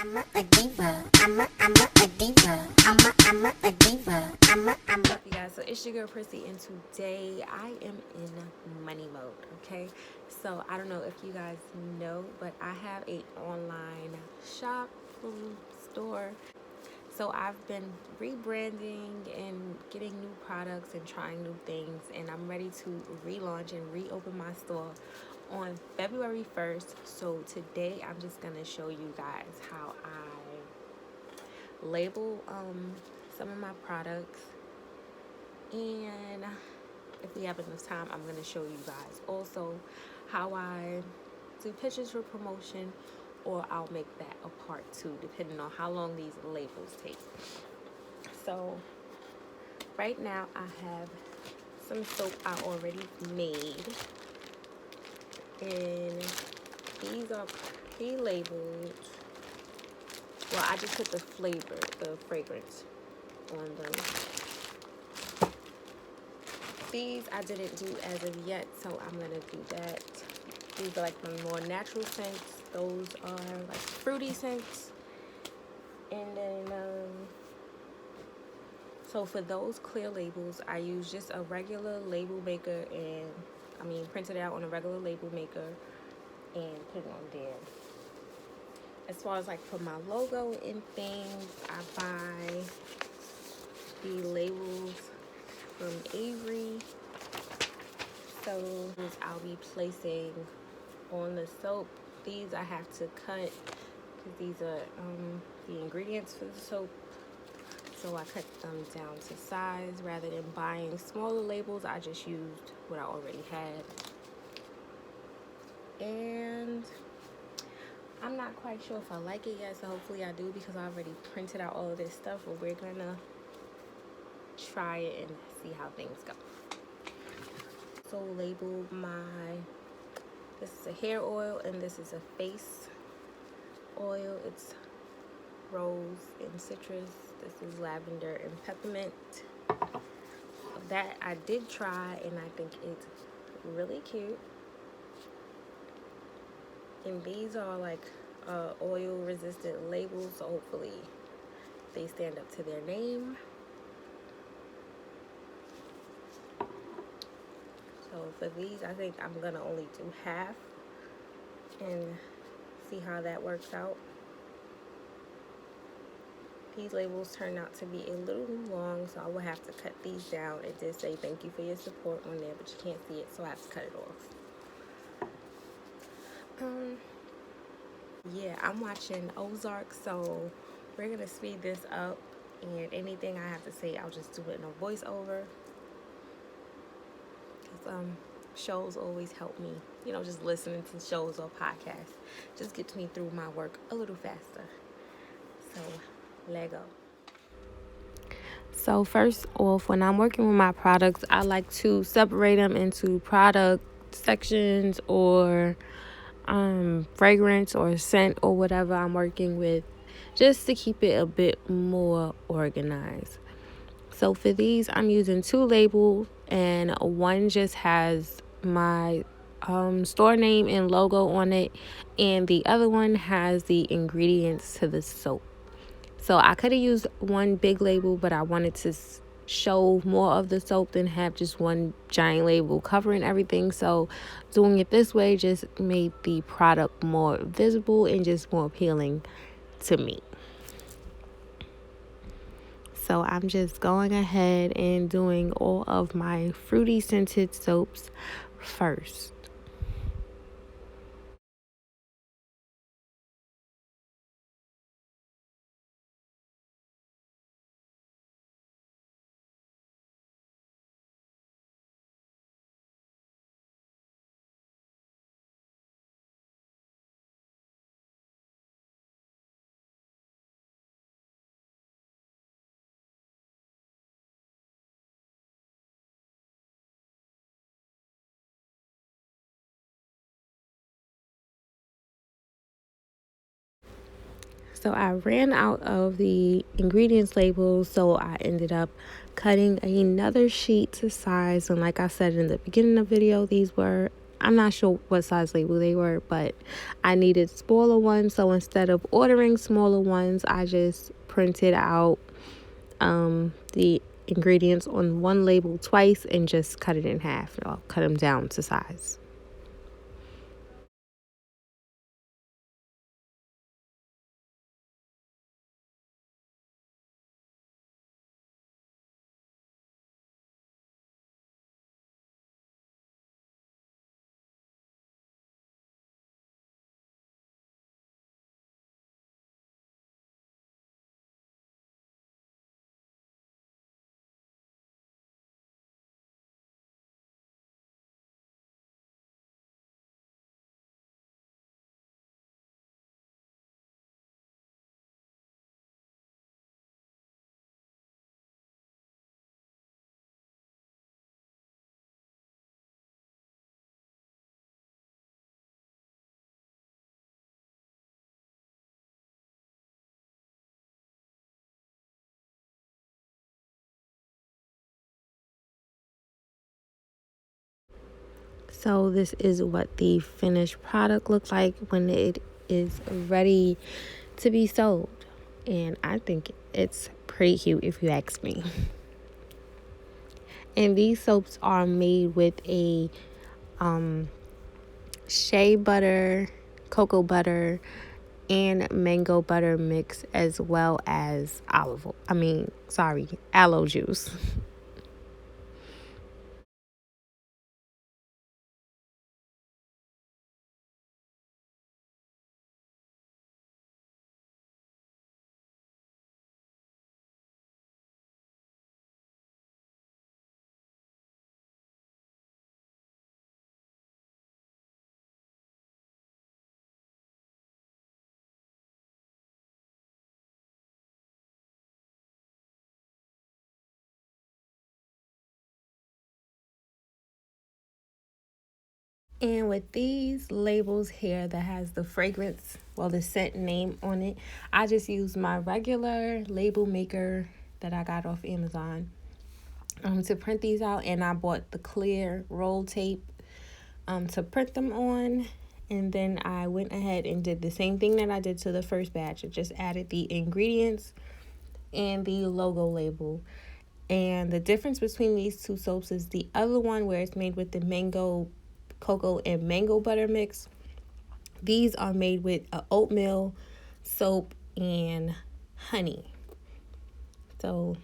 I'm a diva. I'm a diva. I'm a diva. You guys, so it's your girl Prissy, and today I am in money mode. Okay, so I don't know if you guys know, but I have a online shop store. So I've been rebranding and getting new products and trying new things, and I'm ready to relaunch and reopen my store on February 1st. So today I'm just gonna show you guys how I label some of my products, and if we have enough time, I'm gonna show you guys also how I do pictures for promotion, or I'll make that a part 2 depending on how long these labels take. So right now I have some soap I already made, and these are pre-labeled. Well, I just put the fragrance on them. These I didn't do as of yet, so I'm gonna do that. These are like the more natural scents. Those are like fruity scents. And then so for those clear labels, I use just a regular label maker, and print it out on a regular label maker and put it on there. As far as like for my logo and things, I buy the labels from Avery. So I'll be placing on the soap. These I have to cut because these are the ingredients for the soap. So I cut them down to size. Rather than buying smaller labels, I just used what I already had. And I'm not quite sure if I like it yet, so hopefully I do, because I already printed out all of this stuff. But we're gonna try it and see how things go. So label this is a hair oil and this is a face oil. It's rose and citrus. This is lavender and peppermint. That I did try, and I think it's really cute. And these are like oil resistant labels, so hopefully they stand up to their name. So for these, I think I'm gonna only do half and see how that works out. These labels turned out to be a little long, so I will have to cut these down. It did say thank you for your support on there, but you can't see it, so I have to cut it off. Yeah, I'm watching Ozark, so we're gonna speed this up, and anything I have to say, I'll just do it in a voiceover. Because shows always help me, just listening to shows or podcasts just gets me through my work a little faster. So let go. So first off, when I'm working with my products, I like to separate them into product sections or fragrance or scent or whatever I'm working with, just to keep it a bit more organized. So for these, I'm using 2 labels, and one just has my store name and logo on it, and the other one has the ingredients to the soap. So I could have used one big label, but I wanted to show more of the soap than have just one giant label covering everything. So doing it this way just made the product more visible and just more appealing to me. So I'm just going ahead and doing all of my fruity scented soaps first. So I ran out of the ingredients labels, so I ended up cutting another sheet to size. And like I said in the beginning of the video, these were I'm not sure what size label they were, but I needed smaller ones. So instead of ordering smaller ones, I just printed out the ingredients on one label twice and just cut it in half. I'll cut them down to size. So this is what the finished product looks like when it is ready to be sold. And I think it's pretty cute if you ask me. And these soaps are made with a shea butter, cocoa butter, and mango butter mix, as well as aloe juice. And with these labels here that has the fragrance, well, the scent name on it, I just use my regular label maker that I got off Amazon to print these out. And I bought the clear roll tape to print them on. And then I went ahead and did the same thing that I did to the first batch. I just added the ingredients and the logo label. And the difference between these two soaps is the other one, where it's made with the mango, cocoa, and mango butter mix. These are made with oatmeal, soap, and honey. So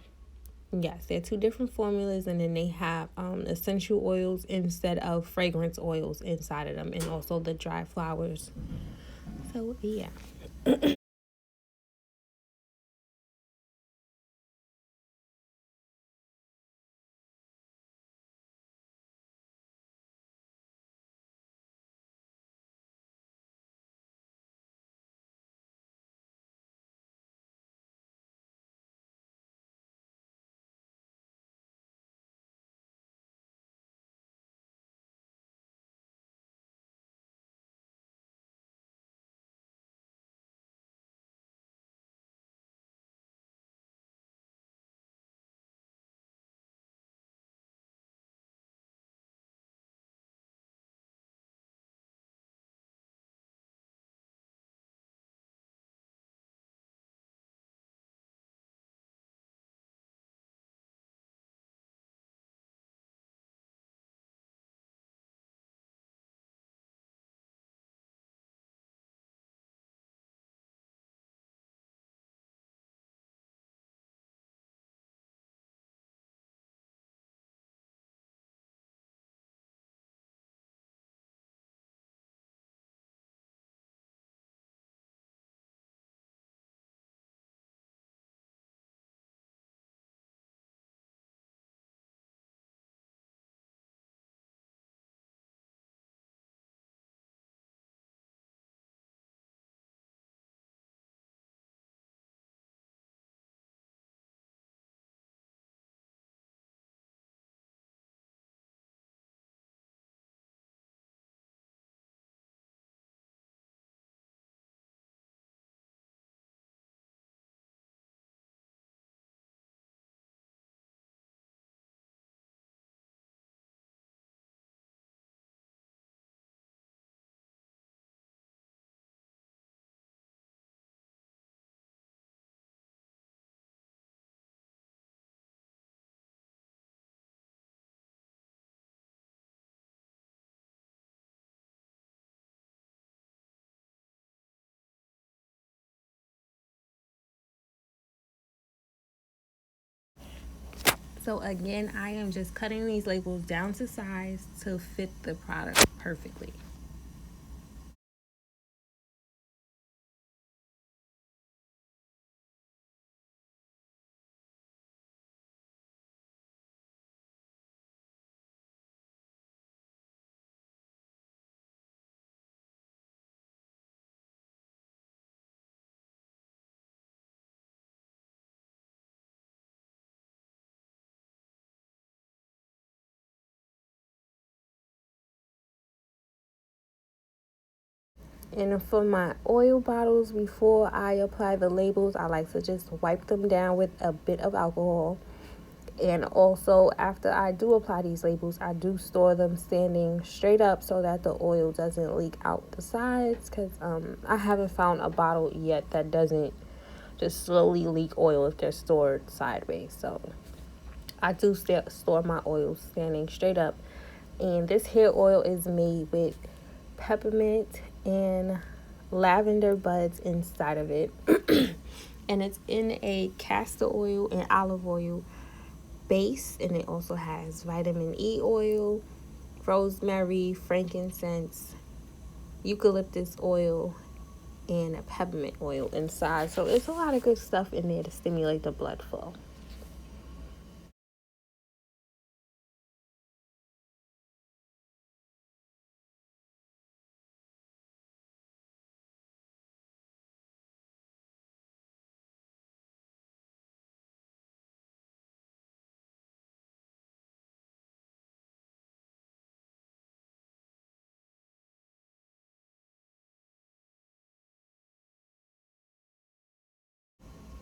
yes, they're two different formulas, and then they have essential oils instead of fragrance oils inside of them, and also the dry flowers. So yeah. So again, I am just cutting these labels down to size to fit the product perfectly. And for my oil bottles, before I apply the labels, I like to just wipe them down with a bit of alcohol. And also, after I do apply these labels, I do store them standing straight up so that the oil doesn't leak out the sides. Because I haven't found a bottle yet that doesn't just slowly leak oil if they're stored sideways. So I do store my oils standing straight up. And this hair oil is made with peppermint and lavender buds inside of it. And it's in a castor oil and olive oil base, and it also has vitamin E oil, rosemary, frankincense, eucalyptus oil, and a peppermint oil inside. So it's a lot of good stuff in there to stimulate the blood flow.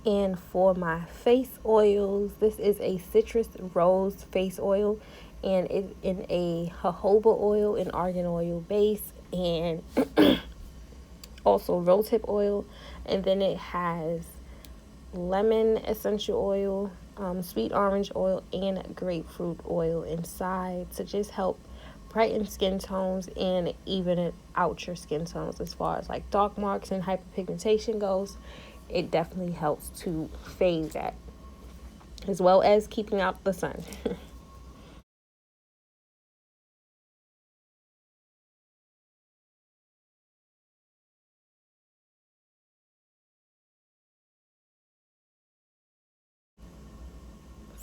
And for my face oils, this is a citrus rose face oil, and it's in a jojoba oil and argan oil base, and also rosehip oil. And then it has lemon essential oil, sweet orange oil, and grapefruit oil inside to just help brighten skin tones and even it out your skin tones as far as like dark marks and hyperpigmentation goes. It definitely helps to fade that as well as keeping out the sun.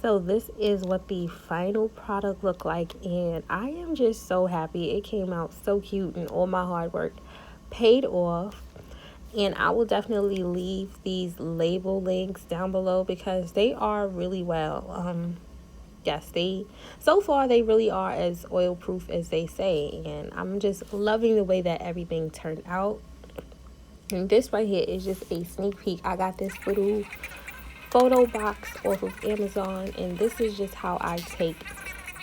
So this is what the final product looked like, and I am just so happy. It came out so cute and all my hard work paid off. And I will definitely leave these label links down below because they are really well. Yes, so far they really are as oil proof as they say, and I'm just loving the way that everything turned out. And this right here is just a sneak peek. I got this little photo box off of Amazon, and this is just how I take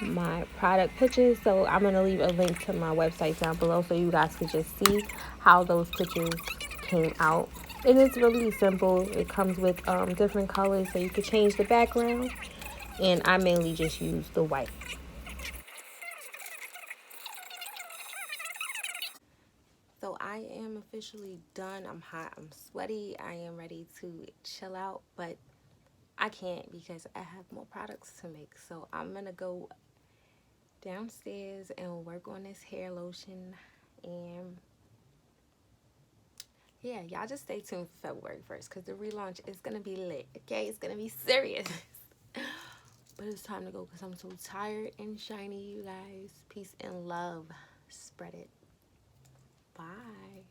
my product pictures. So I'm gonna leave a link to my website down below so you guys can just see how those pictures came out. And it's really simple. It comes with different colors so you can change the background, and I mainly just use the white. So I am officially done. I'm hot, I'm sweaty, I am ready to chill out, but I can't because I have more products to make. So I'm gonna go downstairs and work on this hair lotion. And yeah, y'all just stay tuned for February 1st because the relaunch is gonna be lit. Okay, it's gonna be serious. But it's time to go because I'm so tired and shiny, you guys. Peace and love. Spread it. Bye.